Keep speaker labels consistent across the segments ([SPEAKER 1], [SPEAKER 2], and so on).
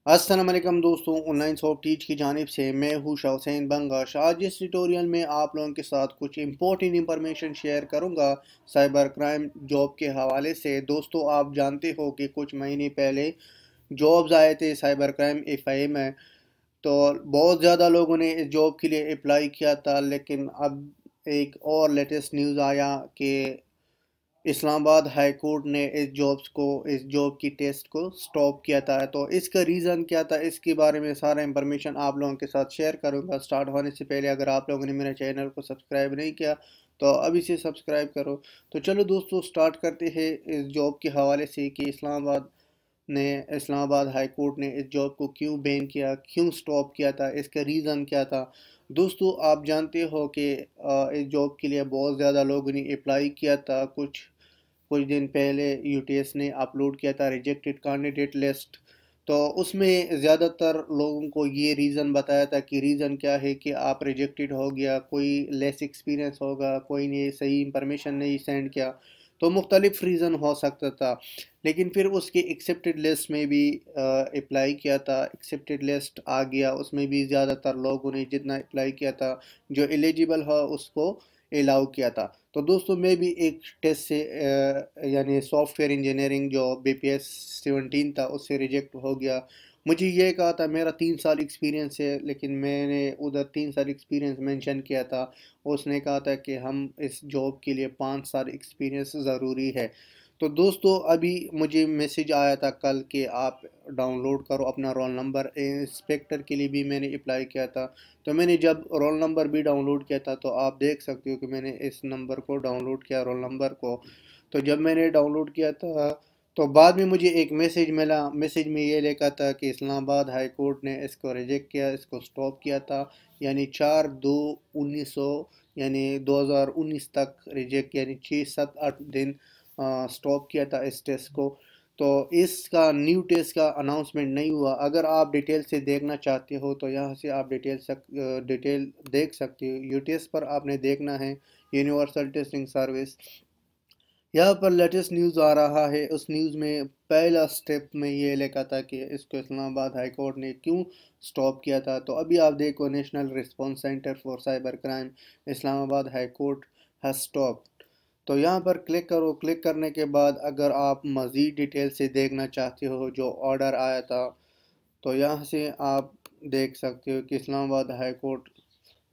[SPEAKER 1] अस्सलाम वालेकुम दोस्तों, ऑनलाइन सॉफ्ट टीच की जानिब से मैं हूँ शाहसैन बंगाश। आज इस ट्यूटोरियल में आप लोगों के साथ कुछ इंपॉर्टेंट इंफॉर्मेशन शेयर करूँगा साइबर क्राइम जॉब के हवाले से। दोस्तों, आप जानते हो कि कुछ महीने पहले जॉब्स आए थे साइबर क्राइम एफआई में, तो बहुत ज़्यादा लोगों ने इस जॉब के लिए अप्लाई किया था। लेकिन अब एक और लेटेस्ट न्यूज़ आया कि इस्लामाबाद हाई कोर्ट ने इस जॉब की टेस्ट को स्टॉप किया था। तो इसका रीज़न क्या था, इसके बारे में सारा इंफॉर्मेशन आप लोगों के साथ शेयर करूंगा। स्टार्ट होने से पहले अगर आप लोगों ने मेरे चैनल को सब्सक्राइब नहीं किया तो अभी से सब्सक्राइब करो। तो चलो दोस्तों, स्टार्ट करते हैं इस जॉब के हवाले से कि इस्लामाबाद हाई कोर्ट ने इस जॉब को क्यों बैन किया, क्यों स्टॉप किया था, इसका रीज़न क्या था। दोस्तों, आप जानते हो कि इस जॉब के लिए बहुत ज़्यादा लोगों ने अप्लाई किया था। कुछ कुछ दिन पहले यूटीएस ने अपलोड किया था रिजेक्टेड कैंडिडेट लिस्ट। तो उसमें ज़्यादातर लोगों को ये रीज़न बताया था कि रीज़न क्या है कि आप रिजेक्टेड हो गया, कोई लेस एक्सपीरियंस होगा, कोई ने सही इंफॉर्मेशन नहीं सेंड किया। तो मुख्तलिफ रीज़न हो सकता था। लेकिन फिर उसके एक्सेप्टेड लिस्ट में भी अप्लाई किया था, एक्सेप्टेड लिस्ट आ गया। उसमें भी ज़्यादातर लोगों ने जितना अप्लाई किया था, जो एलिजिबल हो उसको अलाउ किया था। तो दोस्तों, मैं भी एक टेस्ट से यानी सॉफ्टवेयर इंजीनियरिंग जो बीपीएस 17 था उससे रिजेक्ट हो गया। मुझे ये कहा था मेरा 3 साल एक्सपीरियंस है, लेकिन मैंने उधर 3 साल एक्सपीरियंस मेंशन किया था। उसने कहा था कि हम इस जॉब के लिए 5 साल एक्सपीरियंस ज़रूरी है। तो दोस्तों, अभी मुझे मैसेज आया था कल कि आप डाउनलोड करो अपना रोल नंबर। इंस्पेक्टर के लिए भी मैंने अप्लाई किया था। तो मैंने जब रोल नंबर भी डाउनलोड किया था, तो आप देख सकते हो कि मैंने इस नंबर को डाउनलोड किया, रोल नंबर को। तो जब मैंने डाउनलोड किया था तो बाद में मुझे एक मैसेज मिला। मैसेज में ये लिखा था कि इस्लामाबाद हाई कोर्ट ने इसको रिजेक्ट किया, इसको स्टॉप किया था। यानी 4/2/1900 यानी 2019 तक रिजेक्ट, यानी 6 7 8 दिन स्टॉप किया था इस टेस्ट को। तो इसका न्यू टेस्ट का अनाउंसमेंट नहीं हुआ। अगर आप डिटेल से देखना चाहते हो तो यहाँ से आप डिटेल देख सकते हो। यूटीएस पर आपने देखना है, यूनिवर्सल टेस्टिंग सर्विस। यहाँ पर लेटेस्ट न्यूज़ आ रहा है। उस न्यूज़ में पहला स्टेप में ये लिखा था कि इसको इस्लामाबाद हाई कोर्ट ने क्यों स्टॉप किया था। तो अभी आप देखो, national response centre for cyber crime Islamabad high court has stop. तो यहाँ पर क्लिक करो। क्लिक करने के बाद अगर आप मज़ीद डिटेल से देखना चाहते हो जो ऑर्डर आया था, तो यहाँ से आप देख सकते हो कि इस्लामाबाद हाई कोर्ट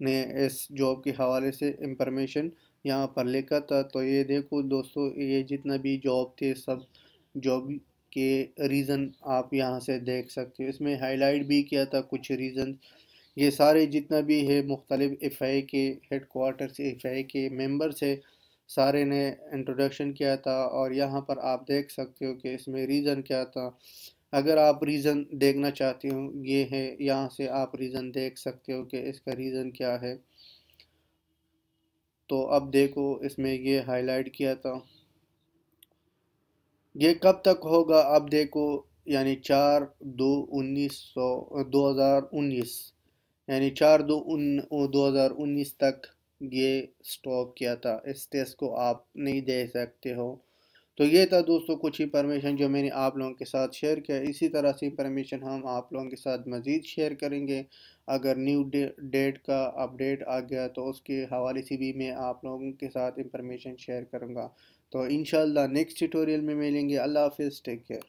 [SPEAKER 1] ने इस जॉब के हवाले से इंफॉर्मेशन यहाँ पर लिखा था। तो ये देखो दोस्तों, ये जितना भी जॉब थे सब जॉब के रीज़न आप यहाँ से देख सकते हो। इसमें हाईलाइट भी किया था कुछ रीज़न। ये सारे जितना भी है मुख्तलिफ एफआई के हेड क्वार्टर से, एफआई के मेंबर से, सारे ने इंट्रोडक्शन किया था। और यहाँ पर आप देख सकते हो कि इसमें रीज़न क्या था। अगर आप रीज़न देखना चाहते हो, ये है, यहाँ से आप रीज़न देख सकते हो कि इसका रीज़न क्या है। तो अब देखो, इसमें ये हाईलाइट किया था। ये कब तक होगा अब देखो, यानी 4/2/1900 यानी 4/2/2019 तक ये स्टॉप किया था। इस टेस्ट को आप नहीं दे सकते हो। तो ये था दोस्तों कुछ इंफॉर्मेशन जो मैंने आप लोगों के साथ शेयर किया। इसी तरह से इंफॉर्मेशन हम आप लोगों के साथ मज़ीद शेयर करेंगे। अगर न्यू डेट का अपडेट आ गया तो उसके हवाले से भी मैं आप लोगों के साथ इंफॉर्मेशन शेयर करूँगा। तो इंशाल्लाह नेक्स्ट ट्यूटोरियल में मिलेंगे। अल्लाह हाफिज़, टेक केयर।